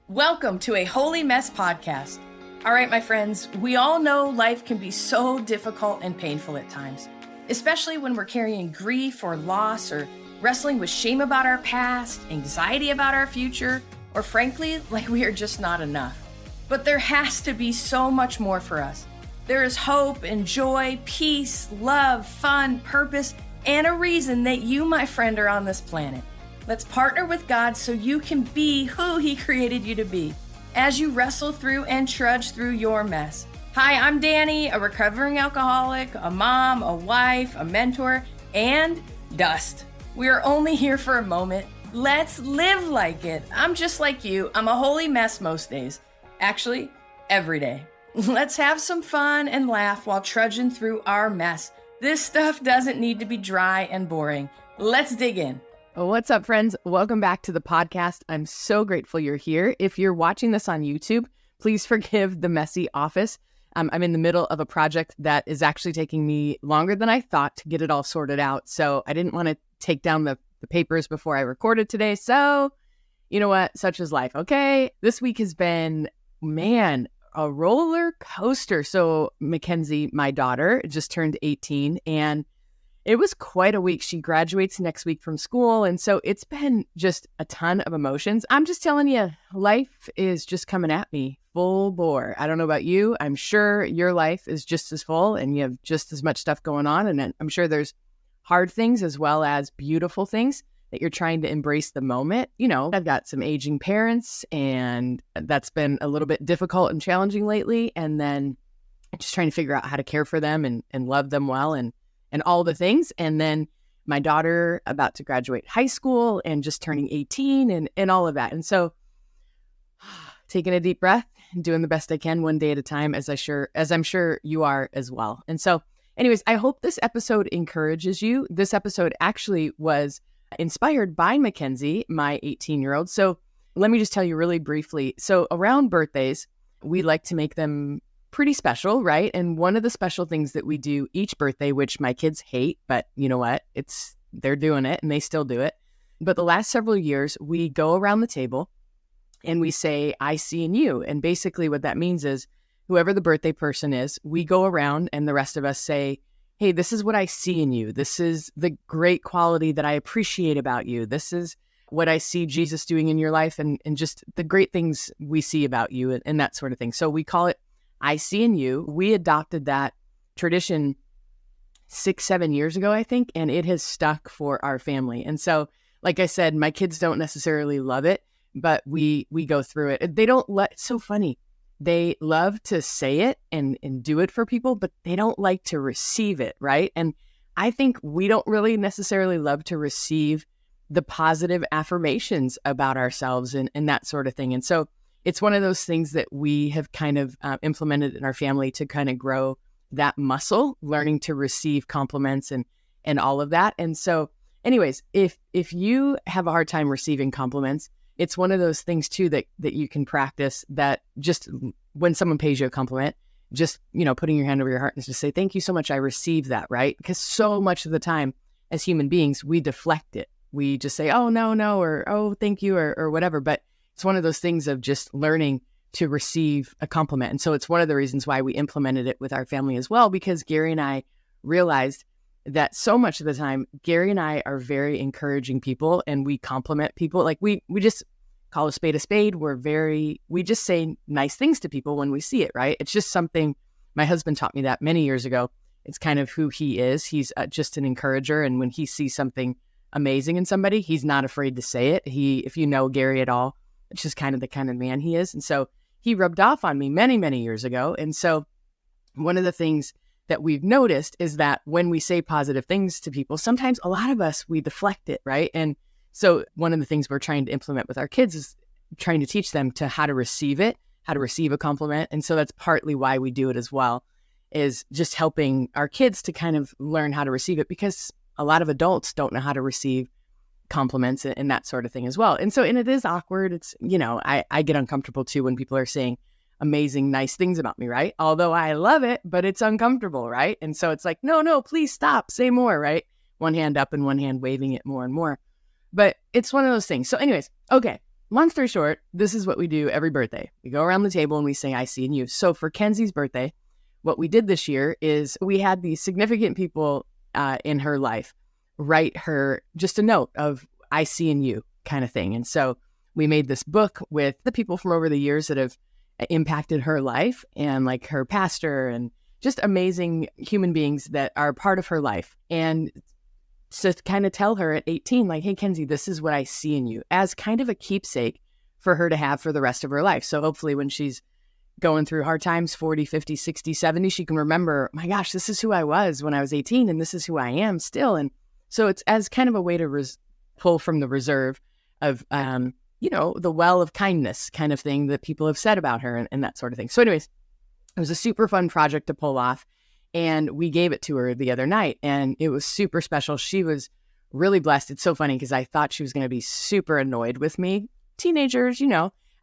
Welcome to a Holy Mess podcast. All right, my friends, we all know life can be so difficult and painful at times, especially when we're carrying grief or loss or wrestling with shame about our past, anxiety about our future, or frankly, like we are just not enough. But there has to be so much more for us. There is hope and joy, peace, love, fun, purpose, and a reason that you, my friend, are on this planet. Let's partner with God so you can be who He created you to be as you wrestle through and trudge through your mess. Hi, I'm Dani, a recovering alcoholic, a mom, a wife, a mentor, and dust. We are only here for a moment. Let's live like it. I'm just like you. I'm a holy mess most days. Actually, every day. Let's have some fun and laugh while trudging through our mess. This stuff doesn't need to be dry and boring. Let's dig in. What's up, friends? Welcome back to the podcast. I'm so grateful you're here. If you're watching this on YouTube, please forgive the messy office. I'm in the middle of a project that is actually taking me longer than I thought to get it all sorted out. So I didn't want to take down the papers before I recorded today. So you know what? Such is life. Okay. This week has been, a roller coaster. So Mackenzie, my daughter, just turned 18 and it was quite a week. She graduates next week from school. And so it's been just a ton of emotions. I'm just telling you, life is just coming at me full bore. I don't know about you. I'm sure your life is just as full and you have just as much stuff going on. And I'm sure there's hard things as well as beautiful things that you're trying to embrace the moment. You know, I've got some aging parents and that's been a little bit difficult and challenging lately. And then just trying to figure out how to care for them and love them well and all the things. And then my daughter about to graduate high school and just turning 18 and all of that. And so taking a deep breath and doing the best I can one day at a time, as I'm sure you are as well. And so anyways, I hope this episode encourages you. This episode actually was inspired by Mackenzie, my 18-year-old. So let me just tell you really briefly. So around birthdays, we like to make them pretty special, right? And one of the special things that we do each birthday, which my kids hate, but you know what? They're doing it and they still do it. But the last several years, we go around the table and we say, I see in you. And basically what that means is whoever the birthday person is, we go around and the rest of us say, hey, this is what I see in you. This is the great quality that I appreciate about you. This is what I see Jesus doing in your life and just the great things we see about you and that sort of thing. So we call it I see in you. We adopted that tradition 6-7 years ago, I think, and it has stuck for our family. And so, like I said, my kids don't necessarily love it, but we go through it. It's so funny. They love to say it and do it for people, but they don't like to receive it, right? And I think we don't really necessarily love to receive the positive affirmations about ourselves and that sort of thing. And so it's one of those things that we have kind of implemented in our family to kind of grow that muscle, learning to receive compliments and all of that. And so anyways, if you have a hard time receiving compliments, it's one of those things too that you can practice, that just when someone pays you a compliment, just, putting your hand over your heart and just say, thank you so much. I received that, right? Because so much of the time as human beings, we deflect it. We just say, oh, no, or, oh, thank you, or whatever. But it's one of those things of just learning to receive a compliment. And so it's one of the reasons why we implemented it with our family as well, because Gary and I realized that so much of the time, Gary and I are very encouraging people and we compliment people. Like we just call a spade a spade. We just say nice things to people when we see it, right? It's just something, my husband taught me that many years ago. It's kind of who he is. He's just an encourager. And when he sees something amazing in somebody, he's not afraid to say it. If you know Gary at all, it's just kind of the kind of man he is. And so he rubbed off on me many, many years ago. And so one of the things that we've noticed is that when we say positive things to people, sometimes a lot of us, we deflect it, right? And so one of the things we're trying to implement with our kids is trying to teach them to how to receive it, how to receive a compliment. And so that's partly why we do it as well, is just helping our kids to kind of learn how to receive it, because a lot of adults don't know how to receive compliments and that sort of thing as well. And it is awkward. It's, I get uncomfortable too when people are saying amazing, nice things about me, right? Although I love it, but it's uncomfortable, right? And so it's like, no, please stop, say more, right? One hand up and one hand waving it more and more. But it's one of those things. So anyways, okay, long story short, this is what we do every birthday. We go around the table and we say, I see in you. So for Kenzie's birthday, what we did this year is we had these significant people in her life write her just a note of I see in you kind of thing. And so we made this book with the people from over the years that have impacted her life, and like her pastor and just amazing human beings that are part of her life. And to kind of tell her at 18, like, hey, Kenzie, this is what I see in you, as kind of a keepsake for her to have for the rest of her life. So hopefully when she's going through hard times, 40, 50, 60, 70, she can remember, my gosh, this is who I was when I was 18, and this is who I am still. And so it's as kind of a way to pull from the reserve of, the well of kindness kind of thing that people have said about her and that sort of thing. So anyways, it was a super fun project to pull off. And we gave it to her the other night, and it was super special. She was really blessed. It's so funny because I thought she was going to be super annoyed with me. Teenagers,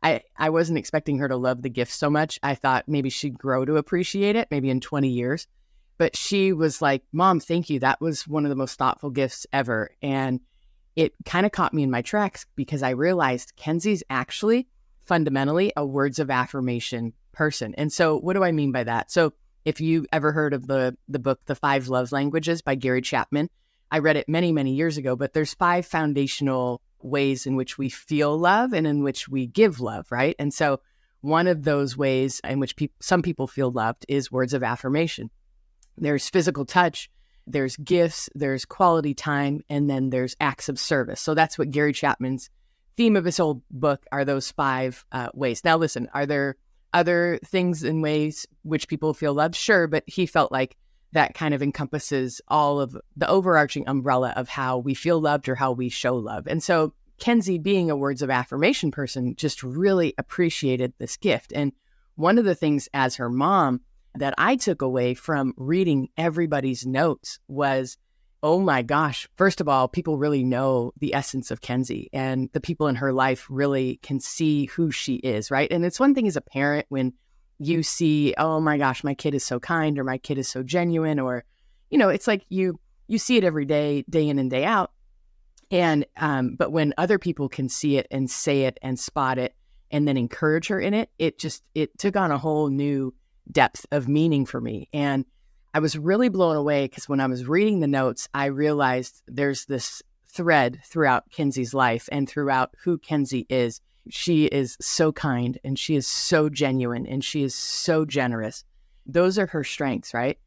I wasn't expecting her to love the gift so much. I thought maybe she'd grow to appreciate it, maybe in 20 years. But she was like, Mom, thank you. That was one of the most thoughtful gifts ever. And it kind of caught me in my tracks because I realized Kenzie's actually fundamentally a words of affirmation person. And so what do I mean by that? So if you ever heard of the book, The 5 Love Languages by Gary Chapman, I read it many, many years ago, but there's 5 foundational ways in which we feel love and in which we give love, right? And so one of those ways in which some people feel loved is words of affirmation. There's physical touch, there's gifts, there's quality time, and then there's acts of service. So that's what Gary Chapman's theme of his whole book are, those 5 ways. Now, listen, are there other things and ways which people feel loved? Sure, but he felt like that kind of encompasses all of the overarching umbrella of how we feel loved or how we show love. And so Kenzie, being a words of affirmation person, just really appreciated this gift. And one of the things as her mom that I took away from reading everybody's notes was, oh my gosh, first of all, people really know the essence of Kenzie, and the people in her life really can see who she is, right? And it's one thing as a parent when you see, oh my gosh, my kid is so kind, or my kid is so genuine, or, it's like you see it every day, day in and day out. And, but when other people can see it and say it and spot it and then encourage her in it, it took on a whole new depth of meaning for me. And I was really blown away because when I was reading the notes, I realized there's this thread throughout Kenzie's life and throughout who Kenzie is. She is so kind, and she is so genuine, and she is so generous. Those are her strengths, right?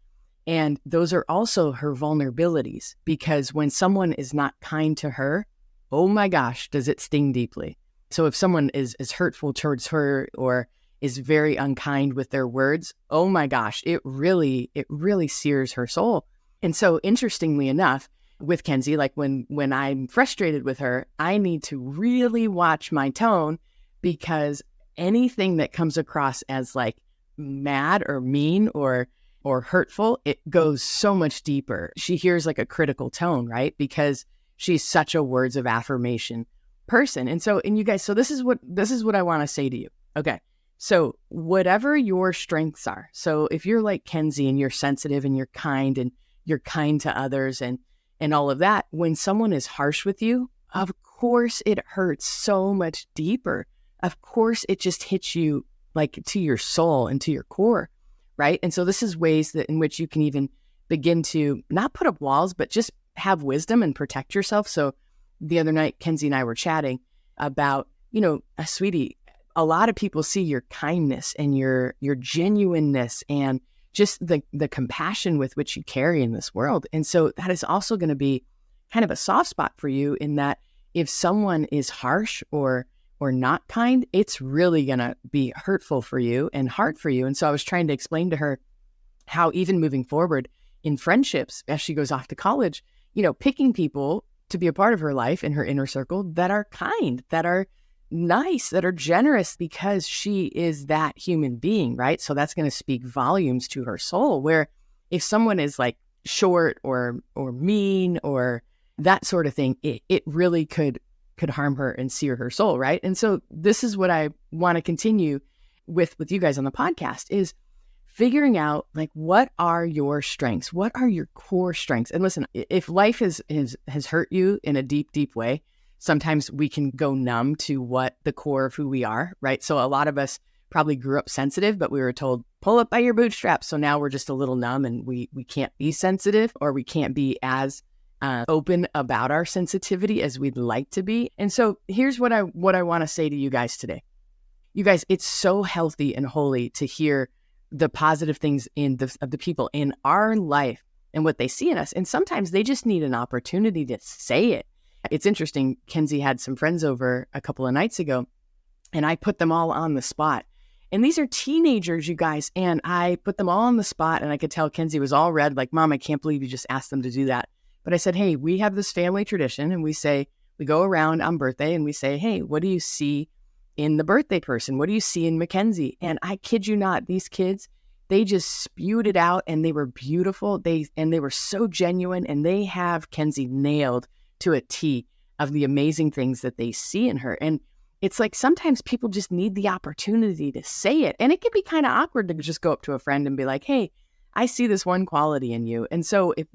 And those are also her vulnerabilities, because when someone is not kind to her, oh my gosh, does it sting deeply. So if someone is hurtful towards her or is very unkind with their words, oh my gosh, it really sears her soul. And so interestingly enough, with Kenzie, like when I'm frustrated with her, I need to really watch my tone, because anything that comes across as like mad or mean or hurtful, it goes so much deeper. She hears like a critical tone, right? Because she's such a words of affirmation person. And you guys, so this is what I want to say to you. Okay. So whatever your strengths are, so if you're like Kenzie and you're sensitive and you're kind to others and all of that, when someone is harsh with you, of course it hurts so much deeper. Of course it just hits you like to your soul and to your core, right? And so this is ways that in which you can even begin to not put up walls, but just have wisdom and protect yourself. So the other night, Kenzie and I were chatting about, sweetie, a lot of people see your kindness and your genuineness and just the compassion with which you carry in this world. And so that is also going to be kind of a soft spot for you, in that if someone is harsh or not kind, it's really going to be hurtful for you and hard for you. And so I was trying to explain to her how even moving forward in friendships, as she goes off to college, picking people to be a part of her life in her inner circle that are kind, that are nice, that are generous, because she is that human being, right? So that's going to speak volumes to her soul. Where if someone is like short or mean or that sort of thing, it really could harm her and sear her soul, right? And so this is what I want to continue with you guys on the podcast, is figuring out like, what are your strengths? What are your core strengths? And listen, if life has hurt you in a deep, deep way, sometimes we can go numb to what the core of who we are, right? So a lot of us probably grew up sensitive, but we were told, pull up by your bootstraps. So now we're just a little numb and we can't be sensitive, or we can't be as open about our sensitivity as we'd like to be. And so here's what I want to say to you guys today. You guys, it's so healthy and holy to hear the positive things of the people in our life and what they see in us. And sometimes they just need an opportunity to say it. It's interesting. Kenzie had some friends over a couple of nights ago, and I put them all on the spot. And these are teenagers, you guys. And I put them all on the spot, and I could tell Kenzie was all red, like, Mom, I can't believe you just asked them to do that. But I said, hey, we have this family tradition, and we go around on birthday and we say, hey, what do you see in the birthday person? What do you see in Mackenzie? And I kid you not, these kids, they just spewed it out, and they were beautiful. They were so genuine, and they have Kenzie nailed to a T of the amazing things that they see in her. And it's like sometimes people just need the opportunity to say it. And it can be kind of awkward to just go up to a friend and be like, hey, I see this one quality in you. And so if,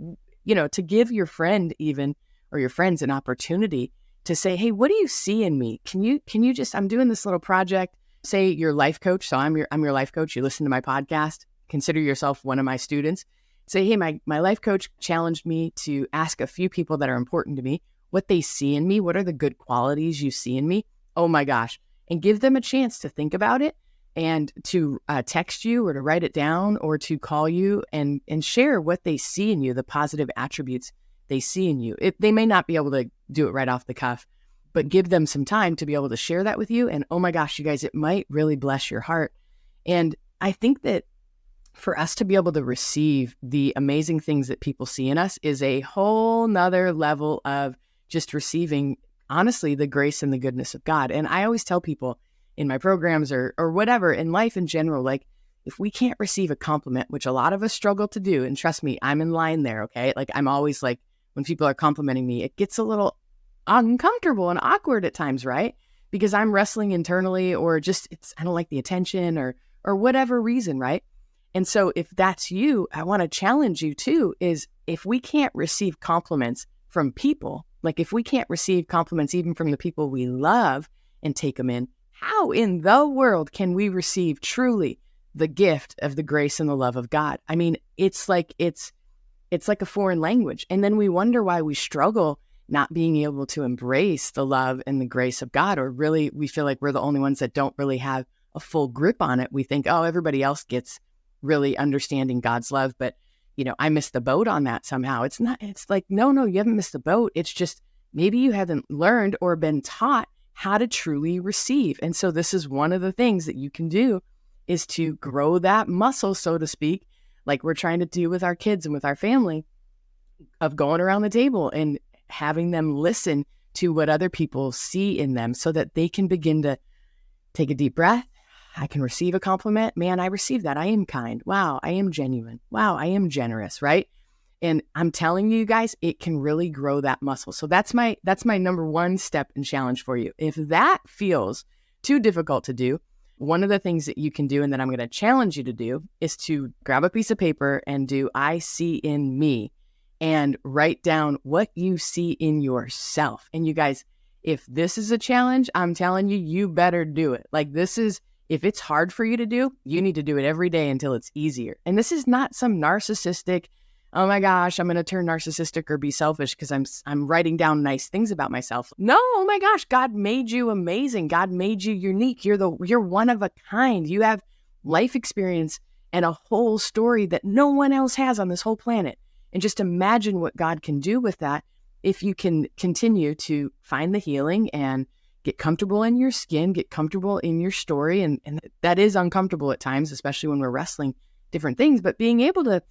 to give your friend even, or your friends, an opportunity to say, hey, what do you see in me? Can you just, I'm doing this little project. Say you're a life coach. So I'm your life coach. You listen to my podcast. Consider yourself one of my students. Say, hey, my life coach challenged me to ask a few people that are important to me what they see in me. What are the good qualities you see in me? Oh my gosh. And give them a chance to think about it and to text you or to write it down or to call you and share what they see in you, the positive attributes they see in you. They may not be able to do it right off the cuff, but give them some time to be able to share that with you. And oh my gosh, you guys, it might really bless your heart. And I think that for us to be able to receive the amazing things that people see in us is a whole nother level of just receiving, honestly, the grace and the goodness of God. And I always tell people in my programs or whatever, in life in general, like if we can't receive a compliment, which a lot of us struggle to do, and trust me, I'm in line there, okay? Like I'm always like, when people are complimenting me, it gets a little uncomfortable and awkward at times, right? Because I'm wrestling internally or just, I don't like the attention or whatever reason, right? And so if that's you, I want to challenge you too, is if we can't receive compliments from people, like if we can't receive compliments even from the people we love and take them in, how in the world can we receive truly the gift of the grace and the love of God? I mean, it's like a foreign language. And then we wonder why we struggle not being able to embrace the love and the grace of God, or really we feel like we're the only ones that don't really have a full grip on it. We think, oh, everybody else gets really understanding God's love, but I missed the boat on that somehow. It's like, no, you haven't missed the boat. It's just maybe you haven't learned or been taught how to truly receive. And so this is one of the things that you can do is to grow that muscle, so to speak, like we're trying to do with our kids and with our family, of going around the table and having them listen to what other people see in them so that they can begin to take a deep breath. I can receive a compliment. Man, I received that. I am kind. Wow, I am genuine. Wow, I am generous, right? And I'm telling you guys, it can really grow that muscle. So that's my number one step and challenge for you. If that feels too difficult to do, one of the things that you can do and that I'm going to challenge you to do is to grab a piece of paper and do I see in me and write down what you see in yourself. And you guys, if this is a challenge, I'm telling you, you better do it. Like if it's hard for you to do, you need to do it every day until it's easier. And this is not some narcissistic, oh my gosh, I'm going to turn narcissistic or be selfish because I'm writing down nice things about myself. No, oh my gosh, God made you amazing. God made you unique. You're one of a kind. You have life experience and a whole story that no one else has on this whole planet. And just imagine what God can do with that if you can continue to find the healing and get comfortable in your skin, get comfortable in your story. And that is uncomfortable at times, especially when we're wrestling different things, but being able to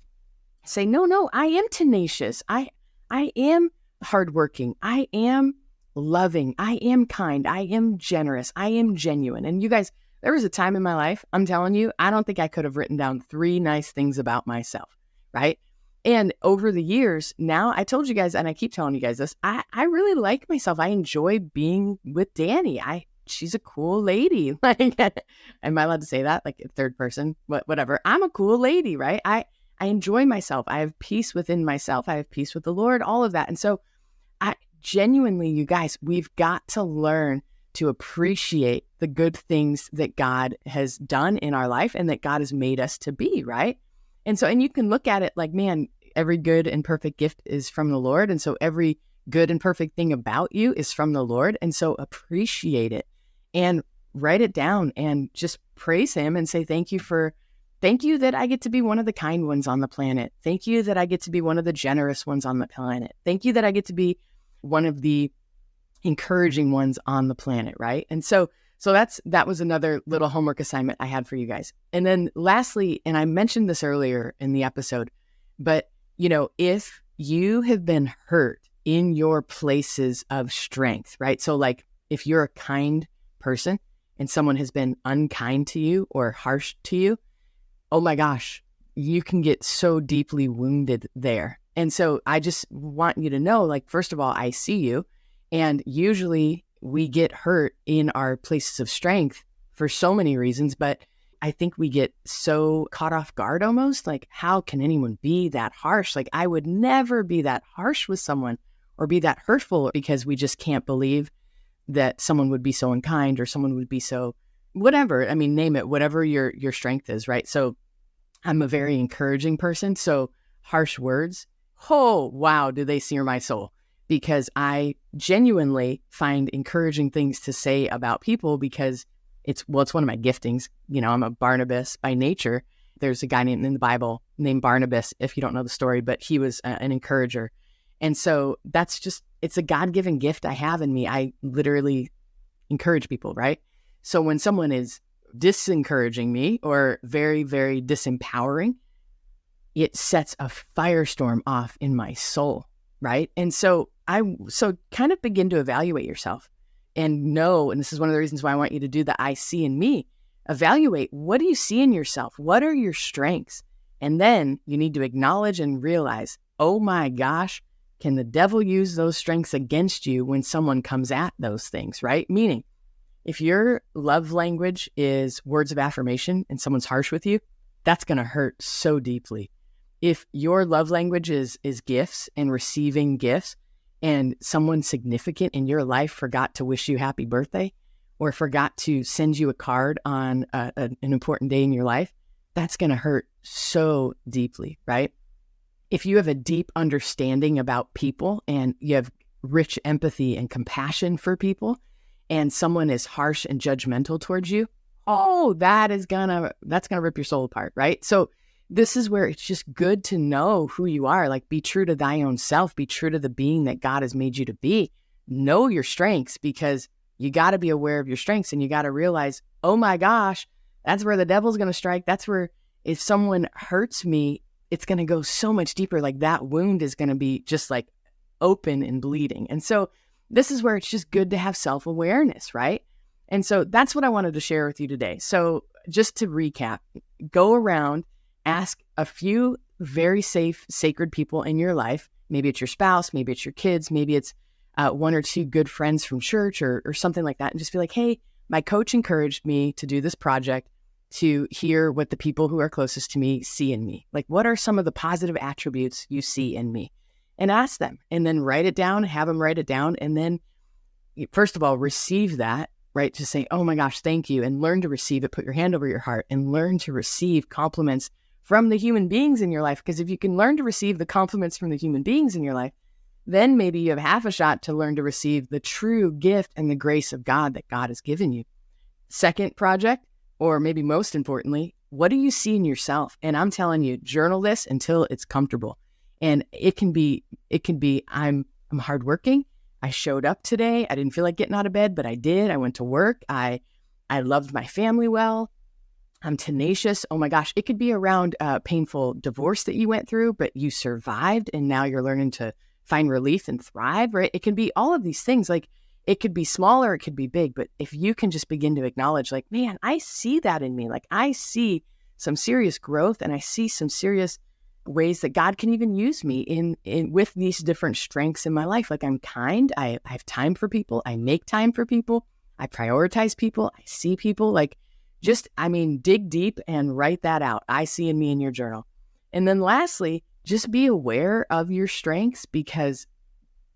say, no, I am tenacious. I am hardworking. I am loving. I am kind. I am generous. I am genuine. And you guys, there was a time in my life, I'm telling you, I don't think I could have written down 3 nice things about myself, right? And over the years, now I told you guys, and I keep telling you guys this, I really like myself. I enjoy being with Dani. She's a cool lady. Like, am I allowed to say that? Like third person, whatever. I'm a cool lady, right? I enjoy myself. I have peace within myself. I have peace with the Lord, all of that. And so genuinely, you guys, we've got to learn to appreciate the good things that God has done in our life and that God has made us to be, right? And you can look at it like, man, every good and perfect gift is from the Lord. And so every good and perfect thing about you is from the Lord. And so appreciate it and write it down and just praise him and say, thank you that I get to be one of the kind ones on the planet. Thank you that I get to be one of the generous ones on the planet. Thank you that I get to be one of the encouraging ones on the planet, right? And so that was another little homework assignment I had for you guys. And then lastly, and I mentioned this earlier in the episode, but if you have been hurt in your places of strength, right? So like if you're a kind person and someone has been unkind to you or harsh to you, oh my gosh, you can get so deeply wounded there. And so I just want you to know, like, first of all, I see you. And usually we get hurt in our places of strength for so many reasons, but I think we get so caught off guard almost, like, how can anyone be that harsh? Like, I would never be that harsh with someone or be that hurtful, because we just can't believe that someone would be so unkind or someone would be so whatever. I mean, name it, whatever your strength is, right? So I'm a very encouraging person. So harsh words, oh, wow, do they sear my soul? Because I genuinely find encouraging things to say about people because it's one of my giftings. I'm a Barnabas by nature. There's a guy in the Bible named Barnabas, if you don't know the story, but he was an encourager. And so it's a God-given gift I have in me. I literally encourage people, right? So when someone is disencouraging me or very, very disempowering, it sets a firestorm off in my soul, right? And so kind of begin to evaluate yourself and know, and this is one of the reasons why I want you to do the I see in me. Evaluate, what do you see in yourself? What are your strengths? And then you need to acknowledge and realize, oh my gosh, can the devil use those strengths against you when someone comes at those things, right? Meaning, if your love language is words of affirmation and someone's harsh with you, that's going to hurt so deeply. If your love language is gifts and receiving gifts, and someone significant in your life forgot to wish you happy birthday or forgot to send you a card on an important day in your life, that's going to hurt so deeply, right? If you have a deep understanding about people and you have rich empathy and compassion for people, and someone is harsh and judgmental towards you, oh, that's gonna rip your soul apart, right? So this is where it's just good to know who you are. Like, be true to thy own self, be true to the being that God has made you to be. Know your strengths, because you got to be aware of your strengths, and you got to realize, oh my gosh, that's where the devil's going to strike. That's where, if someone hurts me, it's going to go so much deeper. Like, that wound is going to be just like open and bleeding. And so this is where it's just good to have self-awareness, right? And so that's what I wanted to share with you today. So just to recap, go around, ask a few very safe, sacred people in your life. Maybe it's your spouse, maybe it's your kids, maybe it's one or two good friends from church or something like that. And just be like, hey, my coach encouraged me to do this project to hear what the people who are closest to me see in me. Like, what are some of the positive attributes you see in me? And ask them, and then write it down, have them write it down. And then first of all, receive that, right? To say, oh my gosh, thank you. And learn to receive it. Put your hand over your heart and learn to receive compliments from the human beings in your life. Because if you can learn to receive the compliments from the human beings in your life, then maybe you have half a shot to learn to receive the true gift and the grace of God that God has given you. Second project, or maybe most importantly, what do you see in yourself? And I'm telling you, journal this until it's comfortable. And it can be, I'm hardworking. I showed up today. I didn't feel like getting out of bed, but I did. I went to work. I loved my family well. I'm tenacious. Oh my gosh. It could be around a painful divorce that you went through, but you survived and now you're learning to find relief and thrive, right? It can be all of these things. Like, it could be small or it could be big, but if you can just begin to acknowledge, like, man, I see that in me. Like, I see some serious growth and I see some serious ways that God can even use me in with these different strengths in my life. Like, I'm kind. I have time for people. I make time for people. I prioritize people. I see people. Like, dig deep and write that out. I see in me in your journal. And then lastly, just be aware of your strengths, because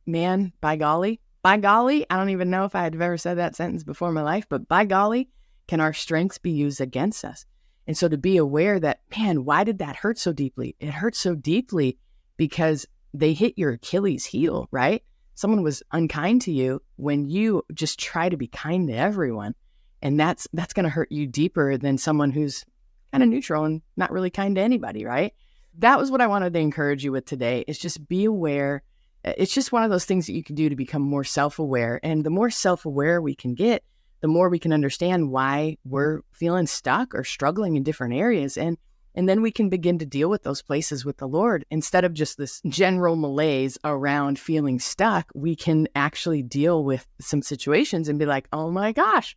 man, by golly, I don't even know if I had ever said that sentence before in my life, but by golly, can our strengths be used against us? And so to be aware that, man, why did that hurt so deeply? It hurt so deeply because they hit your Achilles heel, right? Someone was unkind to you when you just try to be kind to everyone. And that's going to hurt you deeper than someone who's kind of neutral and not really kind to anybody, right? That was what I wanted to encourage you with today, is just be aware. It's just one of those things that you can do to become more self-aware. And the more self-aware we can get, the more we can understand why we're feeling stuck or struggling in different areas. And then we can begin to deal with those places with the Lord. Instead of just this general malaise around feeling stuck, we can actually deal with some situations and be like, oh my gosh,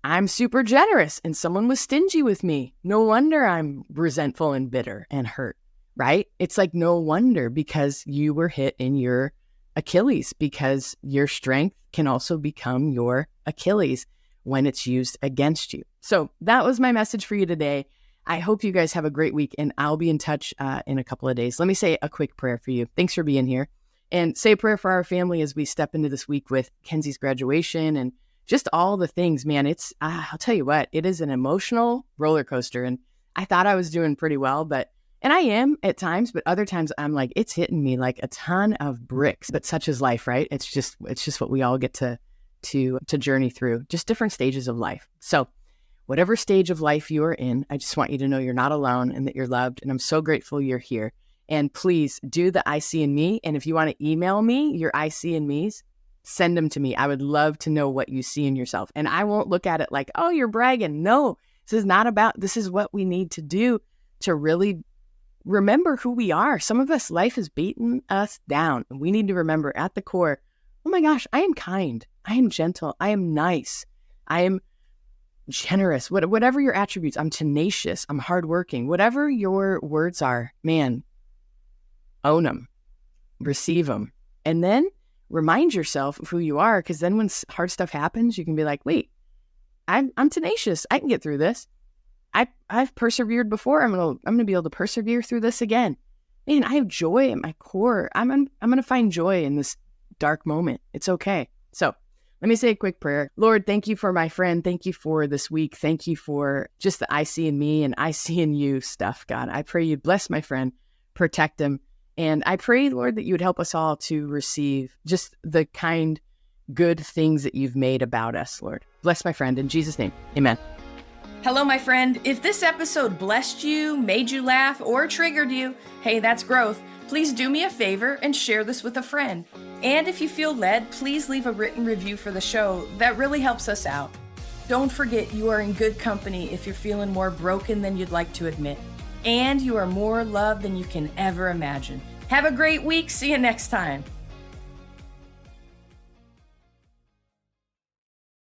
I'm super generous and someone was stingy with me. No wonder I'm resentful and bitter and hurt, right? It's like no wonder, because you were hit in your Achilles, because your strength can also become your Achilles when it's used against you. So that was my message for you today. I hope you guys have a great week, and I'll be in touch in a couple of days. Let me say a quick prayer for you. Thanks for being here. And say a prayer for our family as we step into this week with Kenzie's graduation and just all the things, man. I'll tell you what, it is an emotional roller coaster. And I thought I was doing pretty well, and I am at times, but other times I'm like, it's hitting me like a ton of bricks. But such is life, right? It's just what we all get to journey through, just different stages of life. So whatever stage of life you are in, I just want you to know you're not alone and that you're loved. And I'm so grateful you're here. And please do the I see in me. And if you want to email me your I see in me's, send them to me. I would love to know what you see in yourself. And I won't look at it like, oh, you're bragging. No, this is what we need to do to really remember who we are. Some of us, life has beaten us down. And we need to remember at the core, oh my gosh, I am kind. I am gentle. I am nice. I am generous. Whatever your attributes, I'm tenacious. I'm hardworking. Whatever your words are, man, own them, receive them. And then remind yourself of who you are, because then when hard stuff happens, you can be like, wait, I'm tenacious. I can get through this. I've persevered before. I'm gonna be able to persevere through this again. Man, I have joy at my core. I'm gonna find joy in this dark moment. It's okay. So let me say a quick prayer. Lord, thank you for my friend. Thank you for this week. Thank you for just the I see in me and I see in you stuff, God. I pray you bless my friend, protect him. And I pray, Lord, that you would help us all to receive just the kind, good things that you've made about us, Lord. Bless my friend in Jesus' name. Amen. Hello, my friend. If this episode blessed you, made you laugh, or triggered you, hey, that's growth. Please do me a favor and share this with a friend. And if you feel led, please leave a written review for the show. That really helps us out. Don't forget, you are in good company if you're feeling more broken than you'd like to admit. And you are more loved than you can ever imagine. Have a great week. See you next time.